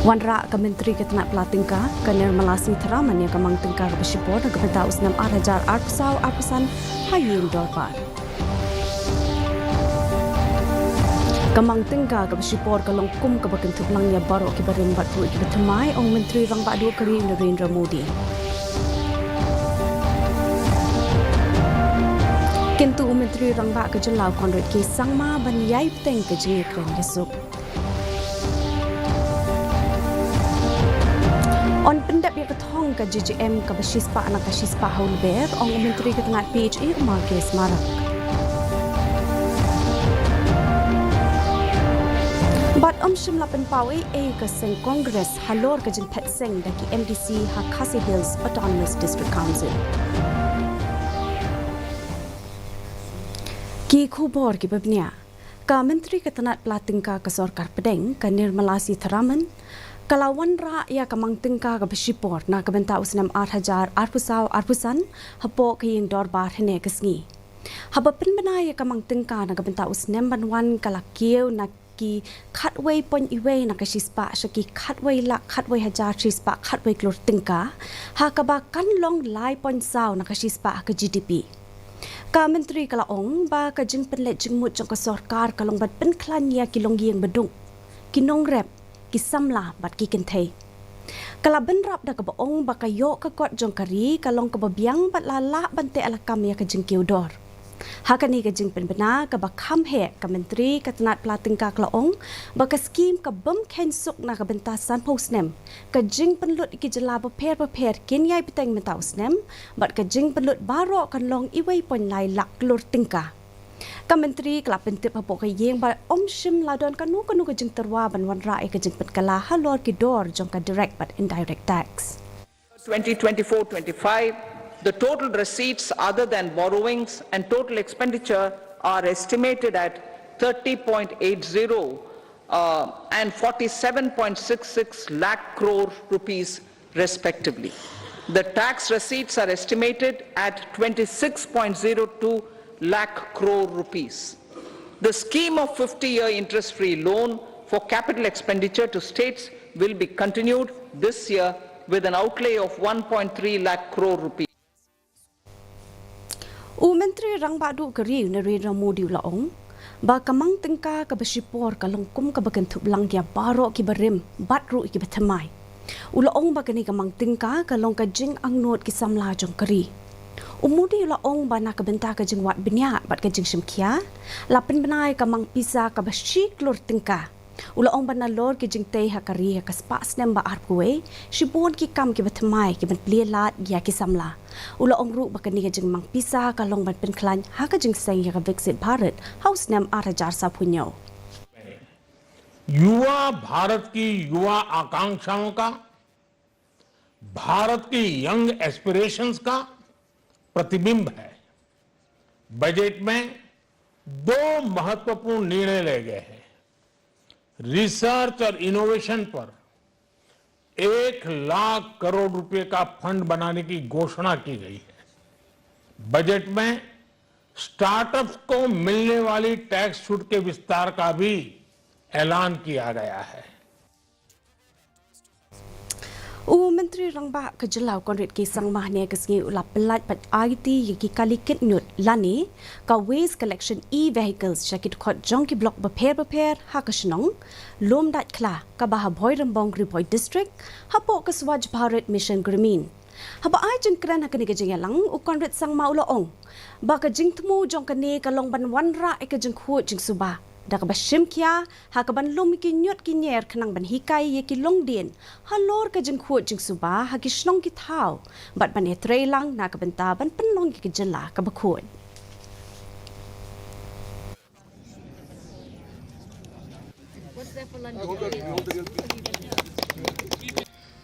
Wanra ka Menteri Ketenak Pelatingka, Kanir Malasi Teraman yang kamang tingka ke bersipor dan kebenta usnam arajar arpsau arpesan hayun dorpar. Kamang tingka ke bersipor ke longkum ke berkentuk langnya baru ke berimbat puluh ke bertemai ong Menteri Rang Badu Keri Narendra Modi. Kentu Menteri Rang Bak ke Jelau Konrad ke Sangma ban yai peteng ke jengikren besok. On pendap yang ketong ke JJM ke bersispa anak ke sispa haulber ong Menteri Ketengat PHE Marke Semarak. Bat Shimla Penpawi ke Seng Kongres halor ke Pet Seng daki MDC Khasi Hills Autonomous District Council. Ki khubor ki babnia ka Menteri Ketenat Pelatingka ke Sorkar Pedeng ke Nirmalasi Teraman Kalawan ra ia kamang tingka ke bersipor na kebenta usnam hajar arpusau arpusan hapo ke yang dorbar hene kesngi. Haba penbena ia kamang tingka na kebenta usnam banwan kalakiu na ki katway pon iwe na kasispa syaki katway lak katway hajar sispa katway klur tingka ha kabakan long lai pon sau na kasispa ke GDP. Ka Menteri Kalaong ba ka jing penlet jingmut jong ke sorkar kalong bat penklan ya kilong yang bedung kinong rep kisamla bat kikentay. Kala benrap da kabaong baka yok ka kot jong kari kalong kababiang bat lala bante alakam ya kajing kiudor. Hakani kajing penbena ka bakam he ka Menteri Ketenat Pelatingka Kalaong baka skim ka bem kensuk na ka bentasan posnem kajing penlut iki jela beper kin yai peteng mentausnem bat kajing penlut baro kan long iwei pon lai lak lur tingka. Ka Menteri kelap pentip hapok ke yeng ba Shim ladon kanu ke jeng terwa ban wan rai ke jeng petkala halor ki dor jong ka direct but indirect tax. 2024-25, the total receipts other than borrowings and total expenditure are estimated at 30.80 and 47.66 lakh crore rupees respectively. The tax receipts are estimated at 26.02 lakh crore rupees. The scheme of 50-year interest-free loan for capital expenditure to states will be continued this year with an outlay of 1.3 lakh crore rupees. Menteri Rang Badu Keri Narendra Modi laong ba kamang tingka ka bersipor kalongkum ka bakentup langya baro ki berim batru ki betemai. Ulaong ba kani kamang tingka kalong ka jing angnot ki samla jong keri. Umudi laong ba na kabenta ka jing wat benya bat ka jing simkia lapin benai kamang pisa ka basyik lor tingka. Ulaong ba na lor ki jing tei hakari ka spas nem ba arkuwe shibon ki kam ki betemai ki ben lielat ya ki samla. Ulaong ru ba kani ka jing mang pisa kalong ban penklan ha ka jing seng ya ka Viksit Bharat house nem arajar sa punyo. युवा भारत की युवा आकांक्षाओं का भारत की young aspirations का प्रतिबिंब है। बजट में दो महत्वपूर्ण निर्णय ले गए हैं। रिसर्च और इनोवेशन पर 1 लाख करोड़ रुपए का फंड बनाने की घोषणा की गई है। बजट में स्टार्टअप्स को मिलने वाली टैक्स छूट के विस्तार का भी ऐलान किया गया है। Menteri Rang Bak ke Jelau Konrad ke Sangmah ne kesngi ulap pelat pat IT yaki kalikit nyut lani ka waste collection e-vehicles syakit khot jong ki blok beper ha ka shnong lom dat kla ka bah boy rembong Ripoy district hapo ka Swaj Bharat mission gramin haba ai jeng kran ha kani ka jeng lang u Konrad Sangma ulaong ba ka jing tmu jong kani ka long ban wan ra e ka jeng khot jing suba da ka bashim kia ha ka ban lum ki nyot ki nyer khnang ban hikai ye ki long den ha lor ka jing khot jing suba ha ki shnong ki thau bat ban e trailang na ka benta ban penlong ki jela ka bakhon.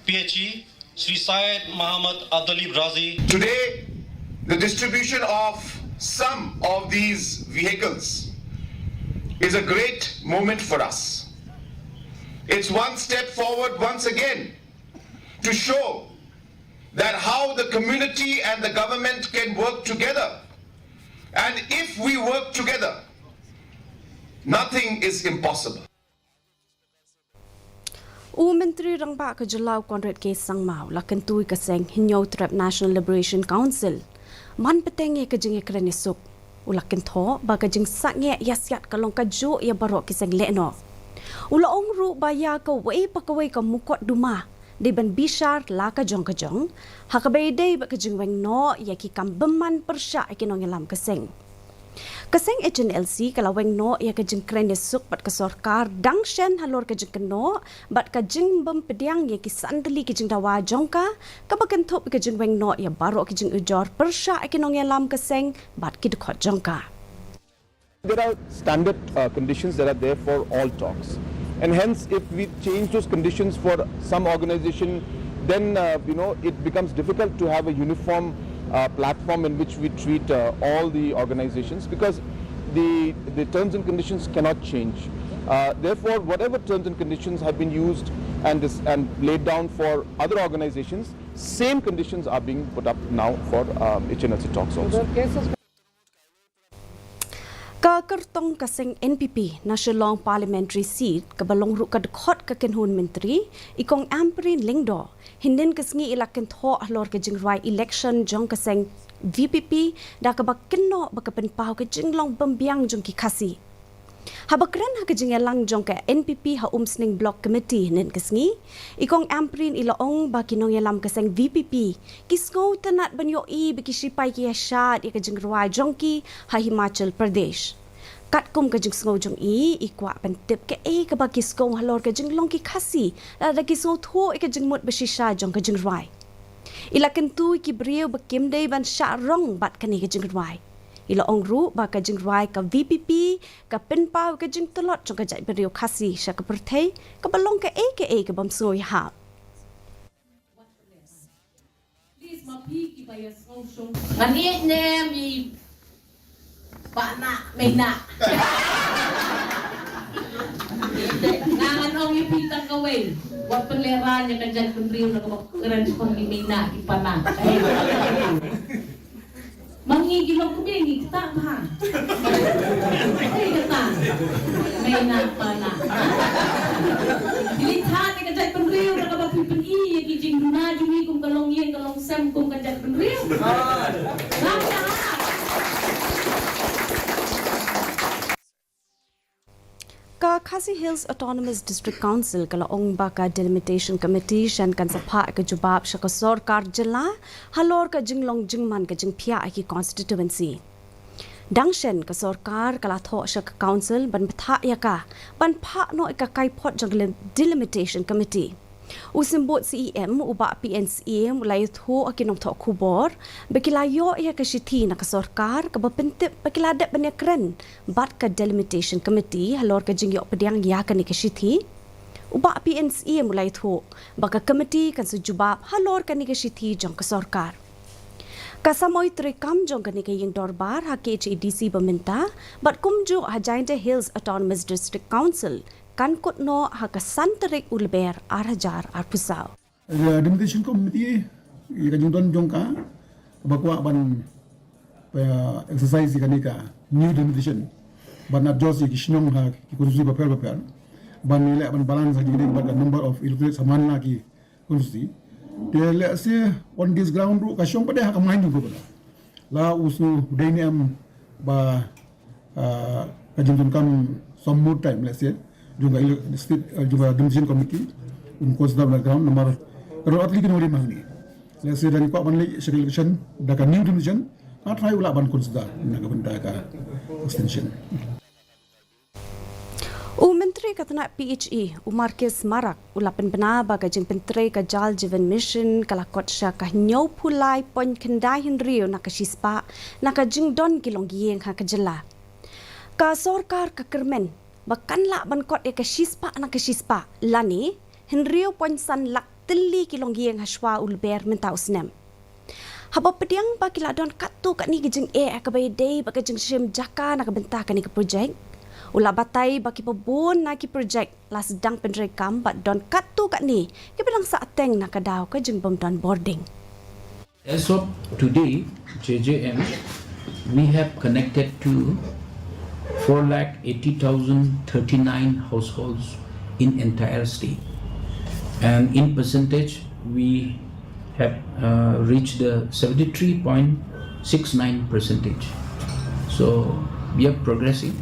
PHE Sri Syed Muhammad Abdalib Razi. Today, the distribution of some of these vehicles is a great moment for us. It's one step forward once again to show that how the community and the government can work together. And if we work together, nothing is impossible. Menteri Rangba ke Jelau Konrad K. Sangmau lakan tui keseng hinyau terap National Liberation Council. Man petenge ke jeng ekran esok. Ulakan tho baga jeng saknge yasiat kalong kaju ya barok kiseng lekno. Ula ongru baya ke wei pakawai ke mukot duma. Di ban bishar la ka jong hakabai dei ba ka jeng weng no ya ki kam beman persya ekinong yalam keseng. Keseng HNLC kalau weng no ya ka jeng kren esok bat ka sorkar dangshen halor ka jeng keno bat ka jeng bem pediang ya ki sandali ki jeng dawa jongka ka bakan thop ka jeng weng no ya baro ki jeng ujor persya ekinong yalam keseng bat ki dekhot jongka. There are standard conditions that are there for all talks, and hence if we change those conditions for some organization, then it becomes difficult to have a uniform platform in which we treat all the organizations, because the terms and conditions cannot change. Therefore, whatever terms and conditions have been used and laid down for other organizations, same conditions are being put up now for HNLC talks also. Ka kertong kaseng NPP na Shillong parliamentary seat ka balong ru ka dekhot ka kenhun menteri ikong amprin lingdo hinden kesngi ilaken tho lor ka jingrai election jong kaseng VPP da ka bakkenno bakapen pau ka jinglong bambiang jong ki Khasi habakran ha ka jingelang jong ka NPP ha umsning block committee hinden kesngi ikong amprin ilaong bakinong yalam kaseng VPP kisngo tanat banyo I bikisipai ki shad ka jingrai jong ki ha Himachal Pradesh kat kum ka jing sngo jong I ikwa pentip ke ka ba kiskong halor ka jing long ki Khasi da kisngo tho ka jing mut beshisha jong ka jing rai ila kentu ki brieu bakim dei ban sha rong bat kani ka jing rai ila ong ru ba ka jing rai ka VPP ka penpau ka jing tolot jong ka jai brieu Khasi sha ka perthei ka balong ka bam soi ha Ngani nem I Pana Mena Nangan ong ipitang kaway Wag panlera niya ka dyan Kunriyo na kapagkuran Kung Mena Ipana Mangigilong ko din Kita ba Ay kata Mena Pana Dilithan niya ka dyan Kunriyo na kapagpipan iya Kijing na Jumi kung kalong yin Kalong sem kung ka dyan Kunriyo Naka Ka Khasi Hills Autonomous District Council kala ong baka delimitation committee shan kan sapa ka jubab sha ka sarkar jilla halor ka jinglong jingman ka jingphia ki constituency dangshen ka sarkar kala tho sha ka council ban batha ya ka ban pha no ka kai phot jang delimitation committee usimbot CEM uba PNCM ulai tho akinong tho khubor bekilayo ya ka shithi na ka sarkar ka bapentip bekilada banekren bat ka delimitation committee halor ka jingyo pediang ya ka ni ka shithi uba PNCM ulai tho baka committee kan sujubab halor ka ni ka shithi jong ka sarkar kasamoy trikam jong ka ni ka ying dorbar ha KHADC baminta bat kumjo ha Giant Hills Autonomous District Council kan kot no ha ka santerik ulber arhajar arpusau Delimitation committee ka jungton jongka bakwa ban exercise ka new delimitation ban adjust ki shinong ha ki kursi papel ban nile ban balance ki ban number of electorate saman na ki kursi de le se on this ground ru ka shong pade ha ka main ko la usu deniam ba ka jungton kam some more time let's say juga state juga delimitation committee consider the ground nomor atli kin ori mahni let's say dari pak banli election daka new delimitation try ula ban consider na ka benda ka extension Menteri Katana PHE Markis Marak ulapan benaba ka jing penteri ka Jal Jeevan Mission kalakot sya ka nyau pulai pon kendai hinrio na ka shispa na ka jing don kilong gieng ha ka jela ka sarkar ka kermen bakanla bankot e ka shispa na ka shispa lani hinrio pon san lak tili kilong gieng haswa ulber menta usnem haba pediang ba kila don katu ka ni gijing ka bay day ba ka jing shim jaka na ka benta ka ni ka project ula batai baki pabun na ki project la sedang pendrai kam ba don katu ka ni ki bilang sa ateng na ka daw ka jing bom don boarding as of today JJM we have connected to 4,80,039 households in entire state. and in percentage we have reached the 73.69 percentage. So we are progressing.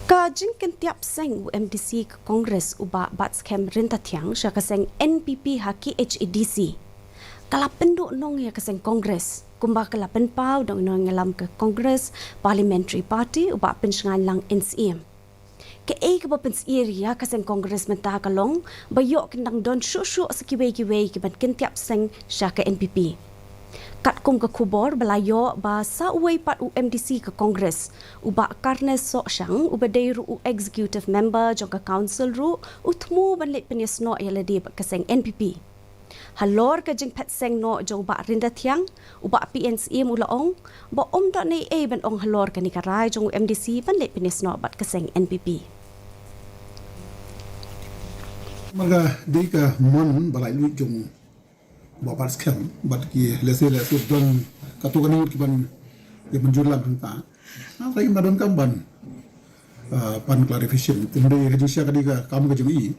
Ka jingken tiap seng UMDC ke Kongres uba bats kem rintatiang sya kaseng NPP haki HADC. Kala penduk nong ya kaseng Kongres kumba kala penpau dong nong ngalam ke Kongres Parliamentary Party uba pensngan lang NCM. Ke ke bapens area kaseng Kongres mentah kalong bayok kendang don syuk sekiwei-kiwei ke ban tiap seng sya ke NPP. Kat kum ke kubor belayo ba sa uai pat UMDC ke Kongres uba karne sok syang uba dairu executive member jong ke council ru utmu banlik penyesno yaladi keseng NPP. Halor ke jing pet seng no jong ba rinda tiang uba PNC mulaong ba dot nei ban ong halor ke nikarai jong UMDC banlik penyesno bat keseng NPP. Maga dika mon balai lu jong bapak scam bat ki lese don katu kan ki ban ya menjurlam tentang apa yang madon kamban pan clarification timde ka jisya ka diga kam ka jui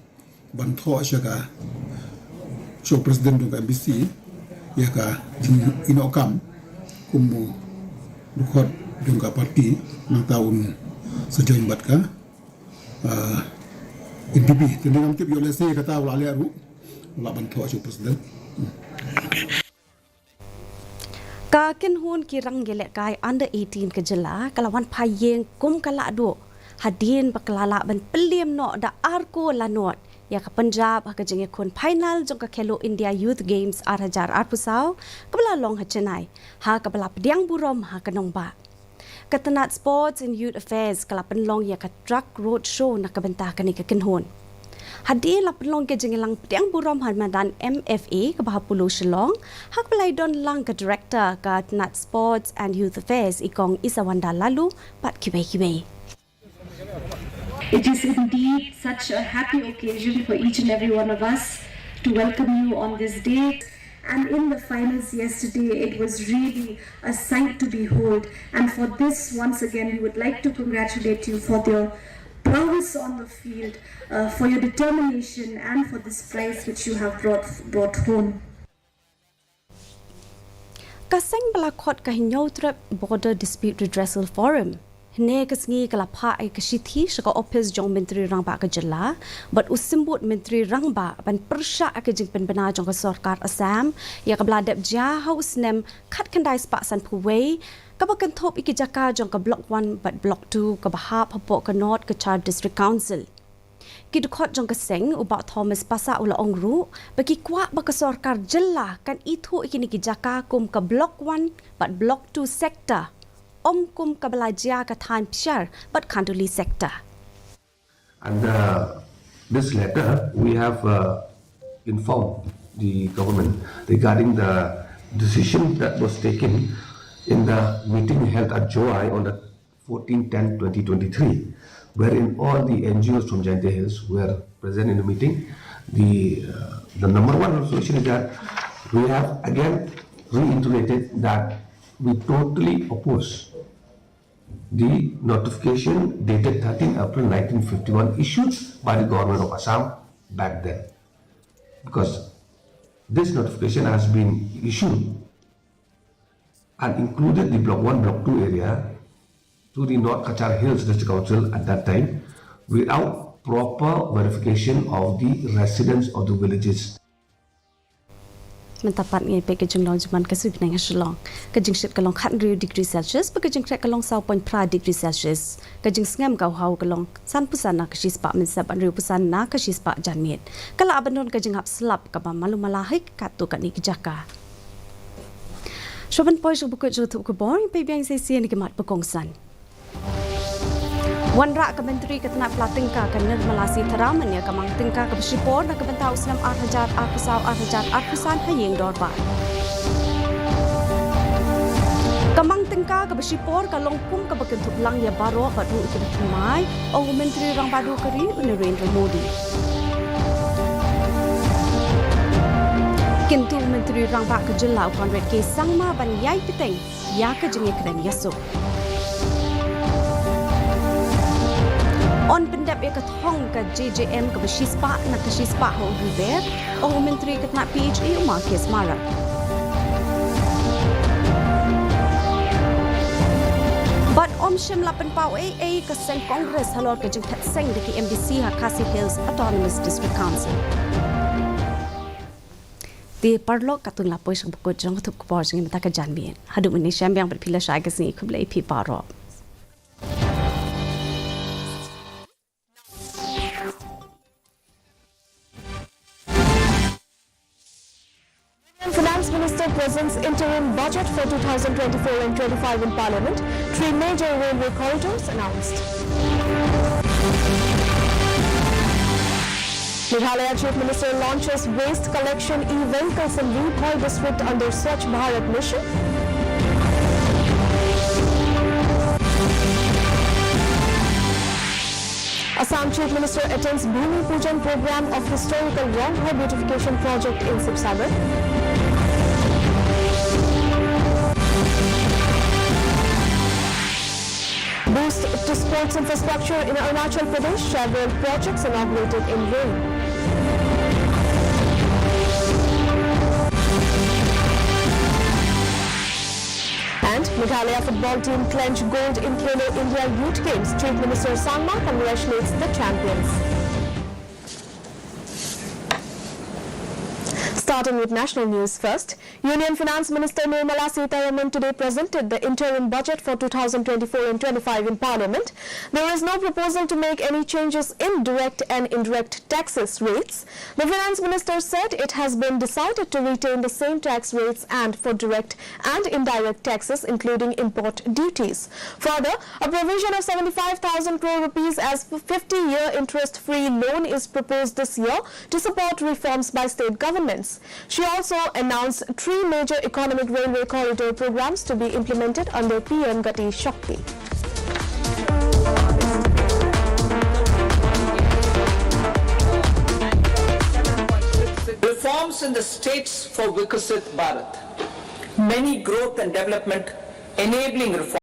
ban tho sya ka show president dong MBC ya ka ino kam kumu dukot dong ka parti nang tahun sejoin bat ka NPP timde ngam tip yo lese kata wala aru wala ban tho show president. Ka hun kirang gelek kai under 18 ke jela kalawan payeng kum kala do hadin baklala ban peliem no da arko lanot ya ka Punjab ha ka jenge kun final jong ka Khelo India Youth Games 2008 pusau kabla long ha Chennai ha kabla pediang burom ha kanong ba katanat sports and youth affairs kala penlong ya ka truck road show na kabentah kani ka hun Hadir la pelong ke jengelang pediang burom Hamadan MFA ke Bahapulu Shillong hak belai don lang ke director ke Nat Sports and Youth Affairs ikong Isawanda lalu pat kibai-kibai. It is indeed such a happy occasion for each and every one of us to welcome you on this day. And in the finals yesterday, it was really a sight to behold. And for this, once again, we would like to congratulate you for your prowess on the field, for your determination and for this prize which you have brought home. Kaseng belakot kahinyau trip Border Dispute Redressal Forum. Hne kesngi kelapa ai kesithi saka office jong Menteri Rangba ke jela, bat usimbut Menteri Rangba ban persya ke jing penbena jong ke Sarkar Assam ya ke beladap ja haus nem kat kendai spak san puwei kabakan top iki jaka jong ke block 1 bat block 2 ke bahap hapok ke North ke Char District Council. Kidukot jong ke seng ubak Thomas Pasa ula ongru bagi kuat ba ke Sarkar jela kan itu iki ni jaka kum ke block 1 bat block 2 sektor. Kum ke belajar ke time pshar bat kanduli sektor. And this letter we have informed the government regarding the decision that was taken in the meeting held at Joai on the 14/10/2023, wherein all the NGOs from Jaintia Hills were present in the meeting. The number one resolution is that we have again reiterated that we totally oppose the notification dated 13 April 1951 issued by the government of Assam back then, because this notification has been issued and included the block 1, block 2 area to the North Kachar Hills District Council at that time without proper verification of the residents of the villages. Mentapat ngai pe kejeng long zaman kasih benang Shillong. Kejeng shit kalong 100 degree Celsius, kejeng krek kalong 0.5 degree Celsius. Kejeng sengam kau hau kalong san pusana kasis pak mensab anriu pusana kasis pak janmit. Kala abanon kejeng hap selap kaba malu malahik katu kat ni kejaka. Shoban poi buku jutu ke bor pe biang sesi ni kemat pekongsan. Wan rak ke menteri ketenat pelatingka ke Nirmalasi Theraman ya kamang tingka ke bersipor na ke bentau senam arhajar arpusan hayeng dorba. Kamang tingka ke bersipor ke longpung ke bekentuk lang ya baro padu ke berkemai o menteri rang badu keri Narendra Modi. Kintu menteri rang bak ke jelau konrad ke sangma ban yai piteng ya ke jengik dan yasuk. On pendap ia kathong ka JJM ka besispa na kasispa ho river o menteri katna PHE umakis mara. But om shimla penpau AA ka seng Congress halor ka jeng that seng deki MDC ha Khasi Hills Autonomous District Council. Di parlo katun lapoi sang pukul jeng tup kupor jeng mata ka janbien. Hadu meni syambiang berpila syai ka sini kublai pi paro. Finance Minister presents interim budget for 2024 and 25 in Parliament. 3 major railway corridors announced. Meghalaya Chief Minister launches waste collection e-vehicles in Ruphoy district under Swachh Bharat mission. Assam Chief Minister attends Bhumi Pujan program of historical Ronghoi beautification project in Sibsagar. Boost to sports infrastructure in Arunachal Pradesh, several projects inaugurated in rain. And Meghalaya football team clinch gold in Khelo India Youth Games. Chief Minister Sangma congratulates the champions. Starting with national news first, Union Finance Minister Nirmala Sitharaman today presented the interim budget for 2024 and 25 in Parliament. There is no proposal to make any changes in direct and indirect taxes rates. The Finance Minister said it has been decided to retain the same tax rates and for direct and indirect taxes, including import duties. Further, a provision of 75,000 crore rupees as 50-year interest-free loan is proposed this year to support reforms by state governments. She also announced 3 major economic railway corridor programs to be implemented under PM Gati Shakti. Reforms in the states for Vikasit Bharat. Many growth and development enabling reforms.